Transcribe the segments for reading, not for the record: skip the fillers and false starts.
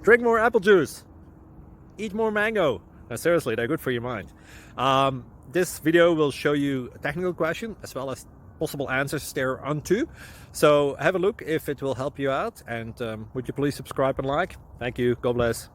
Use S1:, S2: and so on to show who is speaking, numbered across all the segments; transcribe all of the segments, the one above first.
S1: drink more apple juice, eat more mango. Seriously, they're good for your mind. This video will show you a technical question as well as possible answers thereunto. So have a look if it will help you out, and would you please subscribe and like? Thank you. God bless.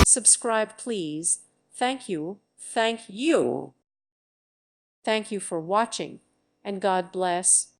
S2: Subscribe, please. Thank you. Thank you. Thank you for watching, and God bless.